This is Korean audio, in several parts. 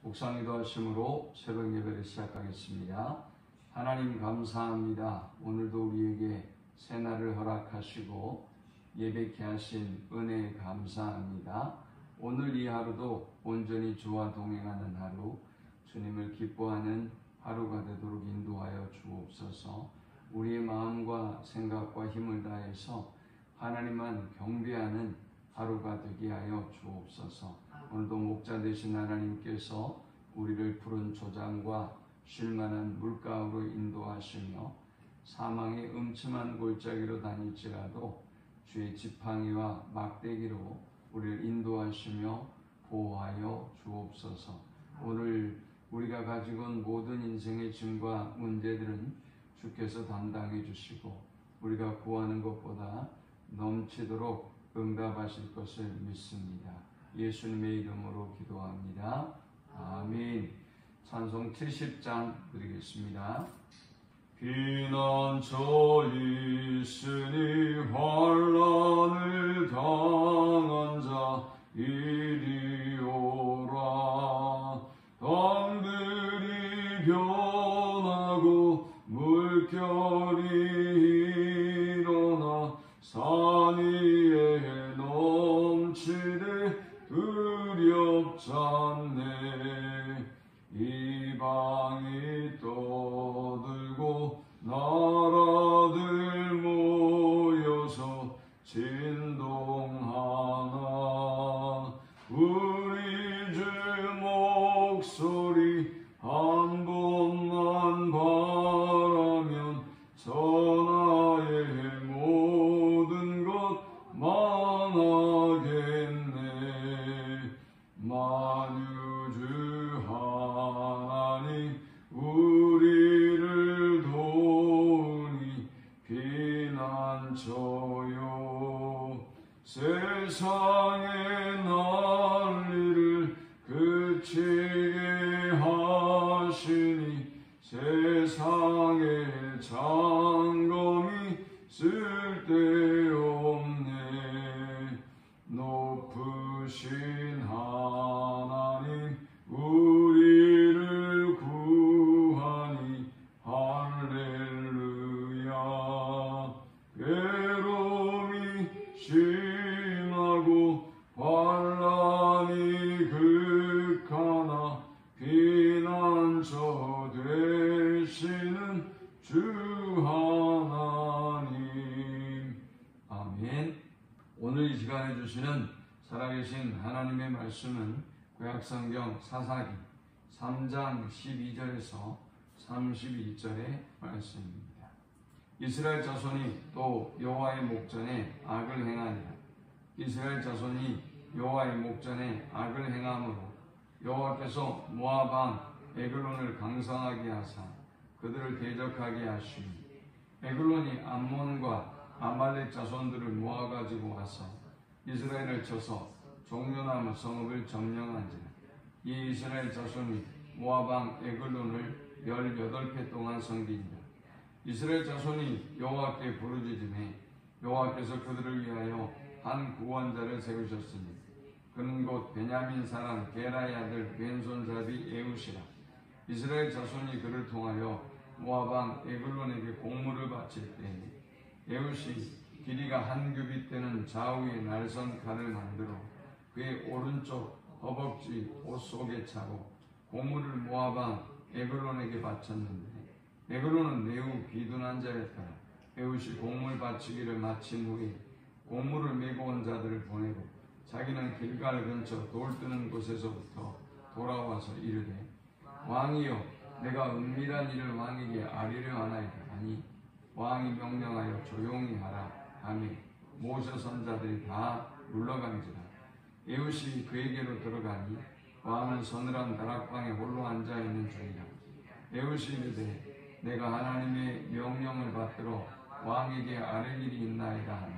묵상 기도하심으로 새벽 예배를 시작하겠습니다. 하나님 감사합니다. 오늘도 우리에게 새날을 허락하시고 예배케 하신 은혜에 감사합니다. 오늘 이 하루도 온전히 주와 동행하는 하루, 주님을 기뻐하는 하루가 되도록 인도하여 주옵소서. 우리의 마음과 생각과 힘을 다해서 하나님만 경배하는 하루가 되게 하여 주옵소서. 오늘도 목자 되신 하나님께서 우리를 푸른 초장과 쉴만한 물가로 인도하시며 사망의 음침한 골짜기로 다닐지라도 주의 지팡이와 막대기로 우리를 인도하시며 보호하여 주옵소서. 오늘 우리가 가지고 온 모든 인생의 짐과 문제들은 주께서 담당해 주시고 우리가 구하는 것보다 넘치도록 응답하실 것을 믿습니다. 예수님의 이름으로 기도합니다. 아멘. 찬송 70장 드리겠습니다. 피난처 있으니 환난을 당한 자 이리 오라. 땅들이 변하고 물결이 일어나 산 위에 넘치되 두렵지 않네. 이방이 떠들고 나라들 모여서 진동하나 우리 주 목소리 한 번만 바라면 천하의 모든 것 망하겠네. 만유주 하나님 우리를 도우니 피난처요. 세상의 난리를 그치게 하시니 세상의 장검이 쓸데없네. 높으신 하나님 우리를 구하니 할렐루야. 괴로움이 심하고 환난이 극하나 피난처 되시는 주 하나님. 아멘. 오늘 이 시간에 주시는 살아계신 하나님의 말씀은 구약성경 사사기 3장 12절에서 31절의 말씀입니다. 이스라엘 자손이 또 여호와의 목전에 악을 행하니라. 이스라엘 자손이 여호와의 목전에 악을 행함으로 여호와께서 모압 왕 에글론을 강성하게 하사 그들을 대적하게 하시니 에글론이 암몬과 아말렉 자손들을 모아가지고 와서 이스라엘을 쳐서 종려나무 성읍을 점령한지라. 이 이스라엘 자손이 모압 왕 에글론을 18해 동안 섬기니라. 이스라엘 자손이 여호와께 부르짖음에 여호와께서 그들을 위하여 한 구원자를 세우셨으니 그는 곧 베냐민 사람 게라의 아들 왼손잡이 에웃이라. 이스라엘 자손이 그를 통하여 모압 왕 에글론에게 공물을 바칠 때에 에웃이 길이가 한 규빗 되는 좌우의 날선 칼을 만들어 그의 오른쪽 허벅지 옷 속에 차고 고물을 모압 왕 에글론에게 바쳤는데 에글론은 매우 비둔한 자였더라. 에웃이 공물 바치기를 마친 후에 공물을 메고 온 자들을 보내고 자기는 길갈 근처 돌 뜨는 곳에서부터 돌아와서 이르되 왕이여 내가 은밀한 일을 왕에게 아뢰려 하나이다 하니 왕이 명령하여 조용히 하라 하며 모세 선자들이 다 물러간지라. 에웃이 그에게로 들어가니 왕은 서늘한 다락방에 홀로 앉아 있는 중이라. 에웃이 이르되 내가 하나님의 명령을 받들어 왕에게 아뢰 일이 있나이다 하며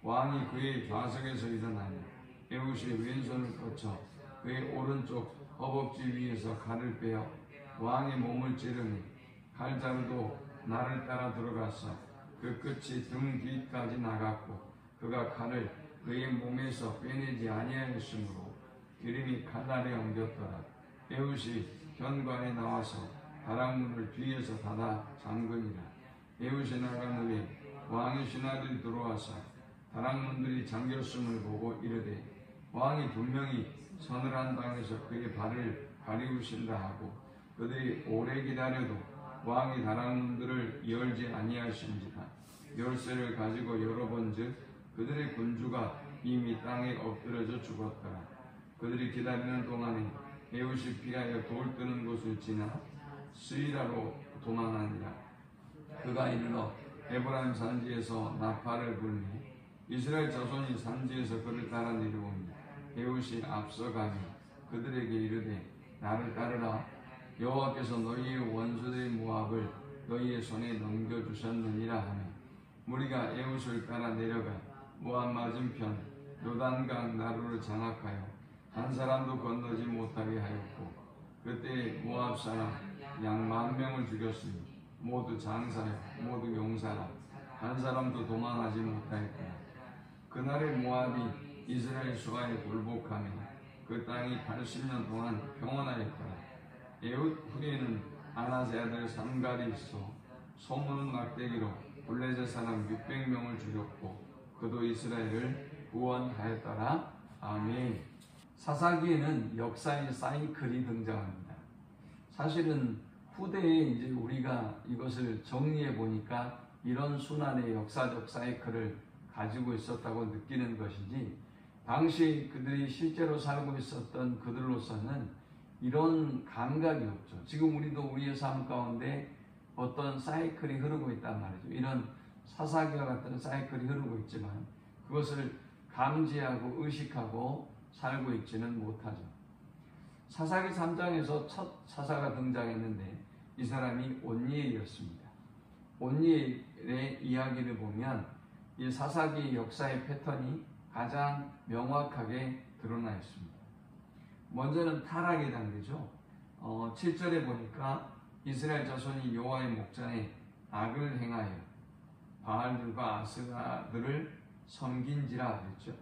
왕이 그의 좌석에서 일어나니 에웃이 왼손을 뻗쳐 그의 오른쪽 허벅지 위에서 칼을 빼어 왕의 몸을 찌르니 칼자루도 나를 따라 들어가서 그 끝이 등 뒤까지 나갔고 그가 칼을 그의 몸에서 빼내지 아니하였으므로 기름이 칼날에 엉겼더라. 에훗이 현관에 나와서 다락문을 뒤에서 닫아 잠그니라. 에훗이 나간 후에 왕의 신하들이 들어와서 다락문들이 잠겼음을 보고 이르되 왕이 분명히 서늘한 방에서 그의 발을 가리우신다 하고 그들이 오래 기다려도 왕이 다락문들을 열지 아니하신지라. 열쇠를 가지고 열어본즉 그들의 군주가 이미 땅에 엎드려져 죽었더라. 그들이 기다리는 동안에 에훗이 피하여 돌 뜨는 곳을 지나 스이라로 도망하니라. 그가 이르러 에브라임 산지에서 나팔을 불매 이스라엘 자손이 산지에서 그를 따라 내려오니 에훗이 앞서가며 그들에게 이르되 나를 따르라. 여호와께서 너희의 원수된 모압을 너희의 손에 넘겨주셨느니라 하며 무리가 에훗을 따라 내려가 모압 맞은편 요단강 나루를 장악하여 한 사람도 건너지 못하게 하였고 그때 모압 사람 양 10,000명을 죽였으니 모두 장사여 모두 용사라. 한 사람도 도망하지 못하였더라. 그날의 모압이 이스라엘 수하에 굴복하며 그 땅이 80년 동안 평온하였더라. 에훗 후에는 아나세 아들 삼갈이 있어 소문은 막대기로 블레셋 사람 600명을 죽였고 그도 이스라엘을 구원하였더라. 아멘. 사사기에는 역사의 사이클이 등장합니다. 사실은 후대에 이제 우리가 이것을 정리해 보니까 이런 순환의 역사적 사이클을 가지고 있었다고 느끼는 것이지 당시 그들이 실제로 살고 있었던 그들로서는 이런 감각이 없죠. 지금 우리도 우리의 삶 가운데 어떤 사이클이 흐르고 있단 말이죠. 이런 사사기와 같은 사이클이 흐르고 있지만 그것을 감지하고 의식하고 살고 있지는 못하죠. 사사기 3장에서 첫 사사가 등장했는데 이 사람이 온니엘이었습니다. 온니엘의 이야기를 보면 이 사사기 역사의 패턴이 가장 명확하게 드러나 있습니다. 먼저는 타락의 단계죠. 7절에 보니까 이스라엘 자손이 여호와의 목전에 악을 행하여 바알들과 아스라들을 섬긴지라 그랬죠.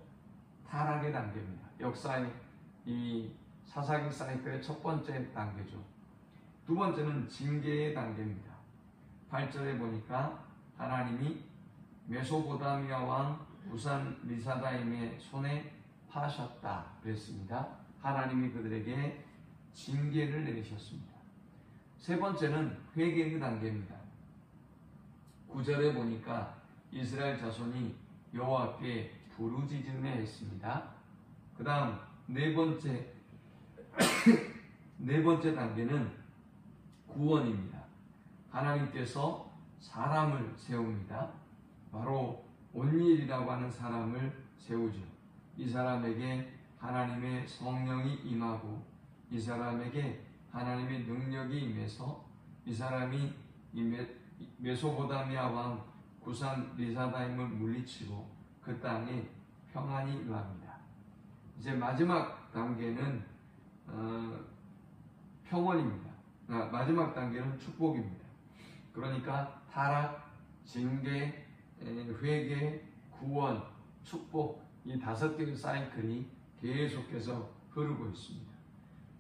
타락의 단계입니다. 역사의 이 사사기 사이클의 첫 번째 단계죠. 두 번째는 징계의 단계입니다. 8절에 보니까 하나님이 메소포타미아 왕 우산 리사다임의 손에 파셨다 그랬습니다. 하나님이 그들에게 징계를 내리셨습니다. 세 번째는 회개의 단계입니다. 9절에 보니까 이스라엘 자손이 여호와 앞에 부르짖음에 했습니다. 그 다음 네 번째 단계는 구원입니다. 하나님께서 사람을 세웁니다. 바로 온니엘이라고 하는 사람을 세우죠. 이 사람에게 하나님의 성령이 임하고 이 사람에게 하나님의 능력이 임해서 이 사람이 이 메소포타미아 왕 구산 리사다임을 물리치고 그 땅에 평안이 임합니다. 이제 마지막 단계는 평온입니다. 마지막 단계는 축복입니다. 그러니까 타락, 징계, 회개, 구원, 축복 이 5개의 사이클이 계속해서 흐르고 있습니다.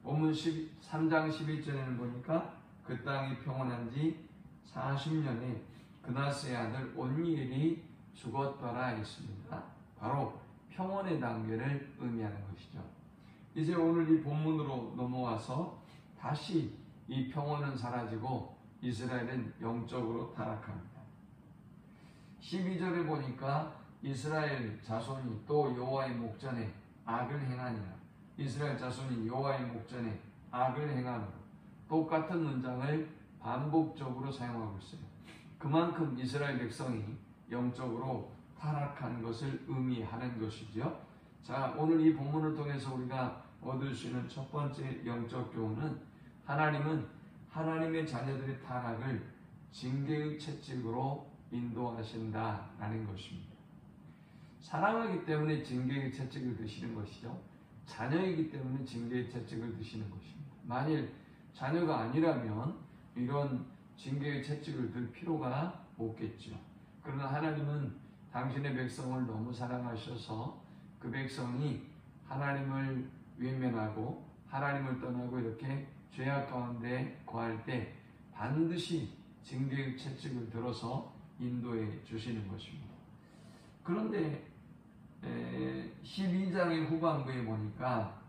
본문 3장 11절에는 보니까 그 땅이 평온한 지 40년에 그나스의 아들 온니엘이 죽었더라 했습니다. 바로 평온의 단계를 의미하는 것이죠. 이제 오늘 이 본문으로 넘어와서 다시 이 평온은 사라지고 이스라엘은 영적으로 타락합니다. 12절에 보니까 이스라엘 자손이 또 여호와의 목전에 악을 행하니라. 이스라엘 자손이 여호와의 목전에 악을 행함으로 똑같은 문장을 반복적으로 사용하고 있어요. 그만큼 이스라엘 백성이 영적으로 타락한 것을 의미하는 것이죠. 자, 오늘 이 본문을 통해서 우리가 얻을 수 있는 첫 번째 영적 교훈은 하나님은 하나님의 자녀들의 타락을 징계의 채찍으로 인도하신다라는 것입니다. 사랑하기 때문에 징계의 채찍을 드시는 것이죠. 자녀이기 때문에 징계의 채찍을 드시는 것입니다. 만일 자녀가 아니라면 이런 징계의 채찍을 들 필요가 없겠죠. 그러나 하나님은 당신의 백성을 너무 사랑하셔서 그 백성이 하나님을 외면하고 하나님을 떠나고 이렇게 죄악 가운데 거할 때 반드시 징계의 채찍을 들어서 인도해 주시는 것입니다. 그런데 12장의 후반부에 보니까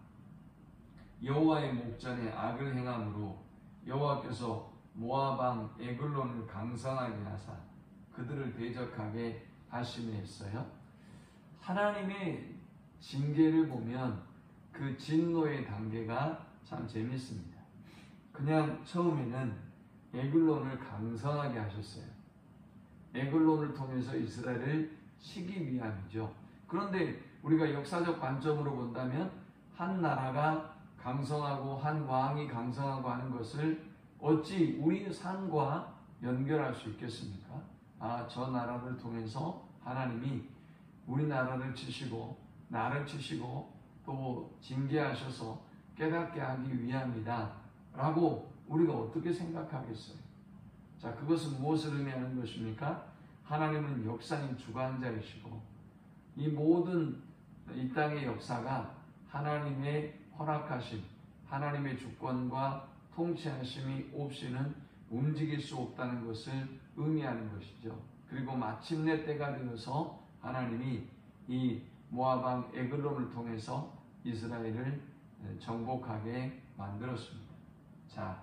여호와의 목전에 악을 행함으로 여호와께서 모압 왕 에글론을 강성하게 하사 그들을 대적하게 하심에 했어요. 하나님의 징계를 보면 그 진노의 단계가 참 재밌습니다. 그냥 처음에는 에글론을 강성하게 하셨어요. 에글론을 통해서 이스라엘을 치기 위함이죠. 그런데 우리가 역사적 관점으로 본다면 한 나라가 강성하고 한 왕이 강성하고 하는 것을 어찌 우리 삶과 연결할 수 있겠습니까? 저 나라를 통해서 하나님이 우리나라를 치시고 나를 치시고 또 징계하셔서 깨닫게 하기 위함이다 라고 우리가 어떻게 생각하겠어요? 자, 그것은 무엇을 의미하는 것입니까? 하나님은 역사의 주관자이시고 이 모든 이 땅의 역사가 하나님의 허락하심, 하나님의 주권과 통치하심이 없이는 움직일 수 없다는 것을 의미하는 것이죠. 그리고 마침내 때가 되어서 하나님이 이 모압 왕 에글론을 통해서 이스라엘을 정복하게 만들었습니다. 자,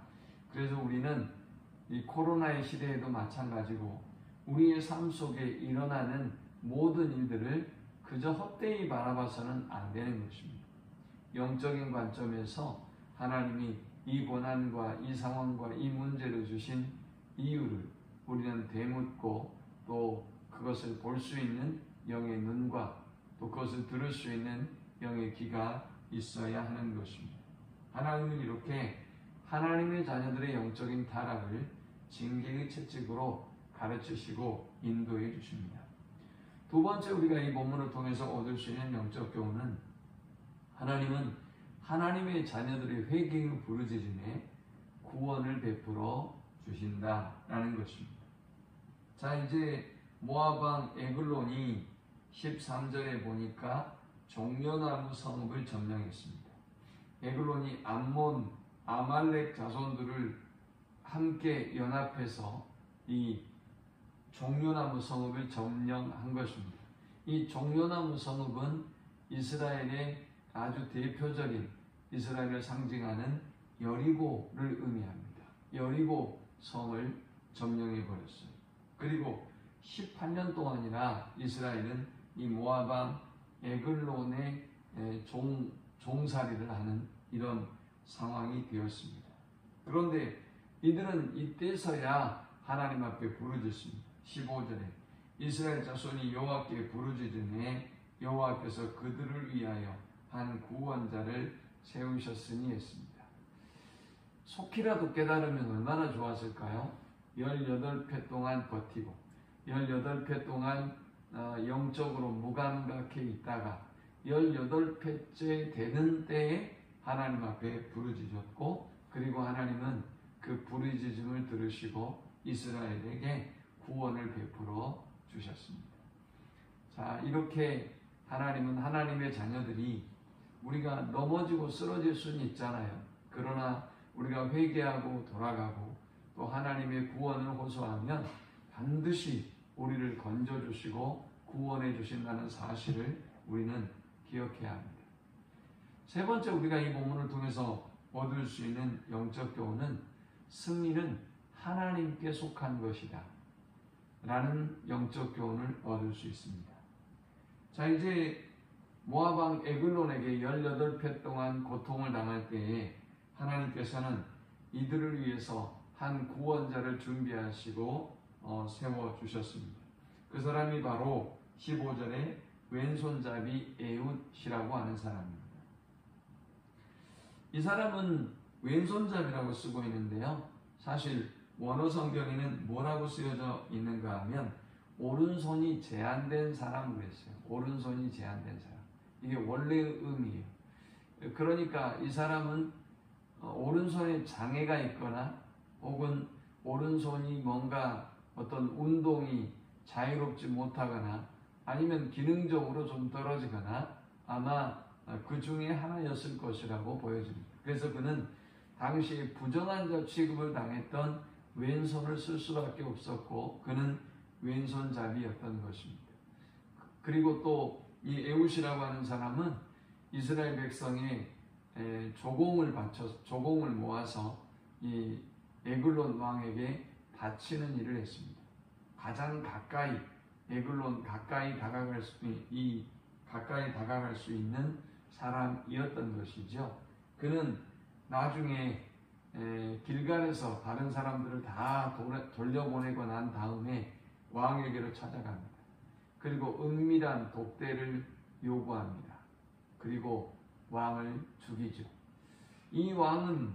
그래서 우리는 이 코로나의 시대에도 마찬가지고 우리의 삶 속에 일어나는 모든 일들을 그저 헛되이 바라봐서는 안 되는 것입니다. 영적인 관점에서 하나님이 이 고난과 이 상황과 이 문제를 주신 이유를 우리는 되묻고 또 그것을 볼 수 있는 영의 눈과 또 그것을 들을 수 있는 영의 귀가 있어야 하는 것입니다. 하나님은 이렇게 하나님의 자녀들의 영적인 타락을 징계의 채찍으로 가르치시고 인도해 주십니다. 두 번째 우리가 이 본문을 통해서 얻을 수 있는 영적 교훈은 하나님은 하나님의 자녀들의 회개의 부르짖음에 구원을 베풀어 주신다라는 것입니다. 자, 이제 모압 왕 에글론이 13절에 보니까 종려나무 성읍을 점령했습니다. 에글론이 암몬, 아말렉 자손들을 함께 연합해서 이 종려나무 성읍을 점령한 것입니다. 이 종려나무 성읍은 이스라엘의 아주 대표적인 이스라엘을 상징하는 여리고를 의미합니다. 여리고 성을 점령해 버렸어요. 그리고 18년 동안이나 이스라엘은 이 모압 왕 에글론의 종살이를 하는 이런 상황이 되었습니다. 그런데 이들은 이때서야 하나님 앞에 부르짖습니다. 15절에 이스라엘 자손이 여호와께 부르짖음에 여호와께서 그들을 위하여 한 구원자를 세우셨으니 했습니다. 속히라도 깨달으면 얼마나 좋았을까요? 18회 동안 버티고 18회 동안 영적으로 무감각해 있다가 18회째 되는 때에 하나님 앞에 부르짖었고 그리고 하나님은 그 부르짖음을 들으시고 이스라엘에게 구원을 베풀어 주셨습니다. 자, 이렇게 하나님은 하나님의 자녀들이 우리가 넘어지고 쓰러질 수는 있잖아요. 그러나 우리가 회개하고 돌아가고 또 하나님의 구원을 호소하면 반드시 우리를 건져주시고 구원해 주신다는 사실을 우리는 기억해야 합니다. 세 번째 우리가 이 본문을 통해서 얻을 수 있는 영적 교훈은 승리는 하나님께 속한 것이다 라는 영적 교훈을 얻을 수 있습니다. 자, 이제 모압 왕 에글론에게 18회 동안 고통을 당할 때에 하나님께서는 이들을 위해서 한 구원자를 준비하시고 세워주셨습니다. 그 사람이 바로 15절에 왼손잡이 에훗이라고 하는 사람입니다. 이 사람은 왼손잡이라고 쓰고 있는데요. 사실 원어 성경에는 뭐라고 쓰여져 있는가 하면 오른손이 제한된 사람으로 했어요. 오른손이 제한된 사람. 이게 원래의 의미예요. 그러니까 이 사람은 오른손에 장애가 있거나 혹은 오른손이 뭔가 어떤 운동이 자유롭지 못하거나 아니면 기능적으로 좀 떨어지거나 아마 그 중에 하나였을 것이라고 보여집니다. 그래서 그는 당시 부정한 자 취급을 당했던 왼손을 쓸 수밖에 없었고 그는 왼손잡이였던 것입니다. 그리고 또 이 에웃이라고 하는 사람은 이스라엘 백성의 조공을 모아서 이 에글론 왕에게 바치는 일을 했습니다. 가장 가까이 에글론 가까이 다가갈 수 있는 사람이었던 것이죠. 그는 나중에 길갈에서 다른 사람들을 다 돌려보내고 난 다음에 왕에게로 찾아갑니다. 그리고 은밀한 독대를 요구합니다. 그리고 왕을 죽이죠. 이 왕은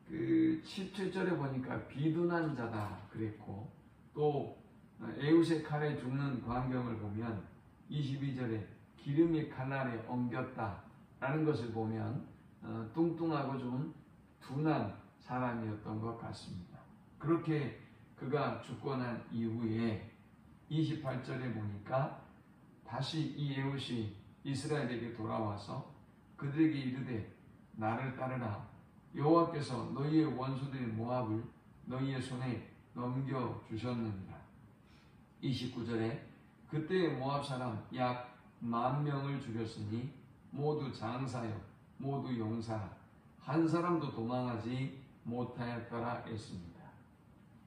그 17절에 보니까 비둔한 자다 그랬고, 또 에웃의 칼에 죽는 광경을 보면 22절에 기름이 칼날에 엉겼다 라는 것을 보면 뚱뚱하고 좀 둔한 사람이었던 것 같습니다. 그렇게 그가 죽고 난 이후에 28절에 보니까 다시 이 에웃이 이스라엘에게 돌아와서 그들에게 이르되 나를 따르라. 여호와께서 너희의 원수들인 모압을 너희의 손에 넘겨주셨느니라. 29절에 그때 모압 사람 약 10,000명을 죽였으니 모두 장사여 모두 용사라. 한 사람도 도망하지 못하였더라 했습니다.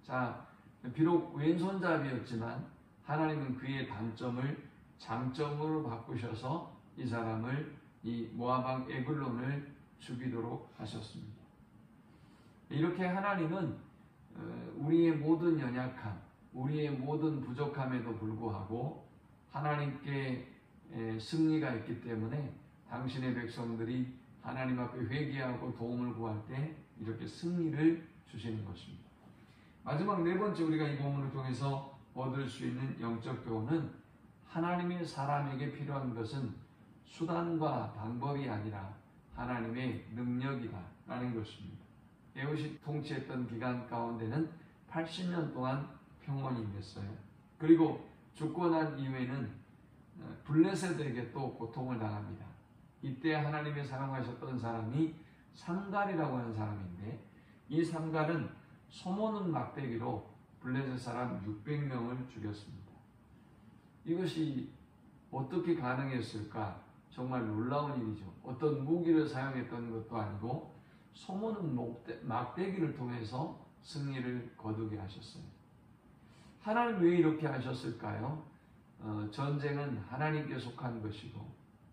자, 비록 왼손잡이였지만 하나님은 그의 단점을 장점으로 바꾸셔서 이 사람을 이 모압 왕 에글론을 죽이도록 하셨습니다. 이렇게 하나님은 우리의 모든 연약함, 우리의 모든 부족함에도 불구하고 하나님께 승리가 있기 때문에 당신의 백성들이 하나님 앞에 회개하고 도움을 구할 때 이렇게 승리를 주시는 것입니다. 마지막 네 번째 우리가 이 본문을 통해서 얻을 수 있는 영적 교훈은 하나님의 사람에게 필요한 것은 수단과 방법이 아니라 하나님의 능력이다 라는 것입니다. 에웃이 통치했던 기간 가운데는 80년 동안 평온이 임했어요. 그리고 죽고 난 이후에는 블레셋에게 또 고통을 당합니다. 이때 하나님의 사랑하셨던 사람이 삼갈이라고 하는 사람인데, 이 삼갈은 소모는 막대기로 블레셋 사람 600명을 죽였습니다. 이것이 어떻게 가능했을까? 정말 놀라운 일이죠. 어떤 무기를 사용했던 것도 아니고 소모는 막대기를 통해서 승리를 거두게 하셨어요. 하나님 왜 이렇게 하셨을까요? 전쟁은 하나님께 속한 것이고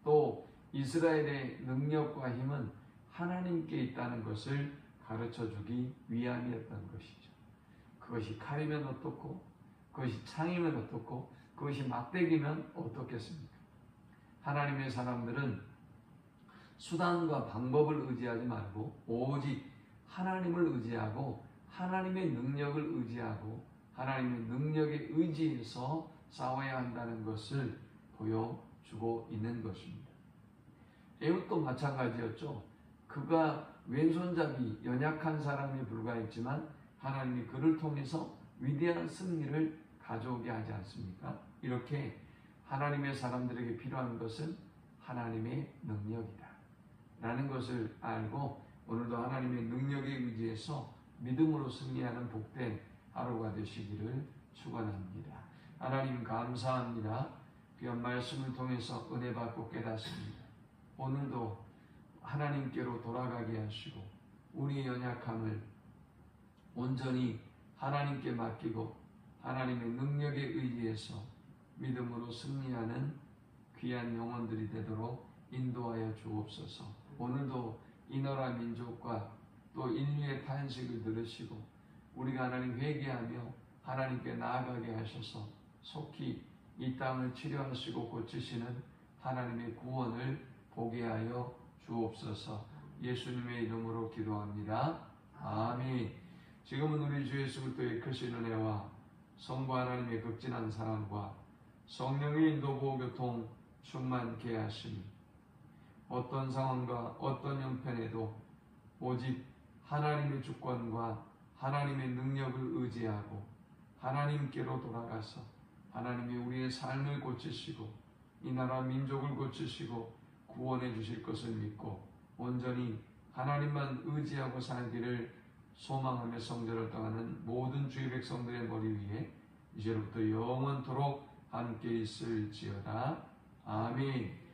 또 이스라엘의 능력과 힘은 하나님께 있다는 것을 가르쳐주기 위함이었던 것이죠. 그것이 칼이면 어떻고, 그것이 창이면 어떻고, 그것이 막대기면 어떻겠습니까? 하나님의 사람들은 수단과 방법을 의지하지 말고 오직 하나님을 의지하고 하나님의 능력을 의지하고 하나님의 능력에 의지해서 싸워야 한다는 것을 보여주고 있는 것입니다. 에웃도 마찬가지였죠. 그가 왼손잡이 연약한 사람에 불과했지만 하나님이 그를 통해서 위대한 승리를 가져오게 하지 않습니까? 이렇게 하나님의 사람들에게 필요한 것은 하나님의 능력이다 라는 것을 알고 오늘도 하나님의 능력에 의지해서 믿음으로 승리하는 복된 하루가 되시기를 축원합니다. 하나님 감사합니다. 귀한 말씀을 통해서 은혜 받고 깨닫습니다. 오늘도 하나님께로 돌아가게 하시고 우리의 연약함을 온전히 하나님께 맡기고 하나님의 능력에 의지해서 믿음으로 승리하는 귀한 영혼들이 되도록 인도하여 주옵소서. 오늘도 이 나라 민족과 또 인류의 탄식을 들으시고 우리가 하나님 회개하며 하나님께 나아가게 하셔서 속히 이 땅을 치료하시고 고치시는 하나님의 구원을 보게 하여 주옵소서. 예수님의 이름으로 기도합니다. 아멘. 지금은 우리 주 예수 그리스도의 크신 은혜와 성부 하나님의 극진한 사랑과 성령의 인도 보호 교통 충만케 하시니 어떤 상황과 어떤 형편에도 오직 하나님의 주권과 하나님의 능력을 의지하고 하나님께로 돌아가서 하나님이 우리의 삶을 고치시고 이 나라 민족을 고치시고 구원해 주실 것을 믿고 온전히 하나님만 의지하고 살기를 소망하며 성전을 떠나는 모든 주의 백성들의 머리 위에 이제로부터 영원토록 함께 있을지어다. 아멘.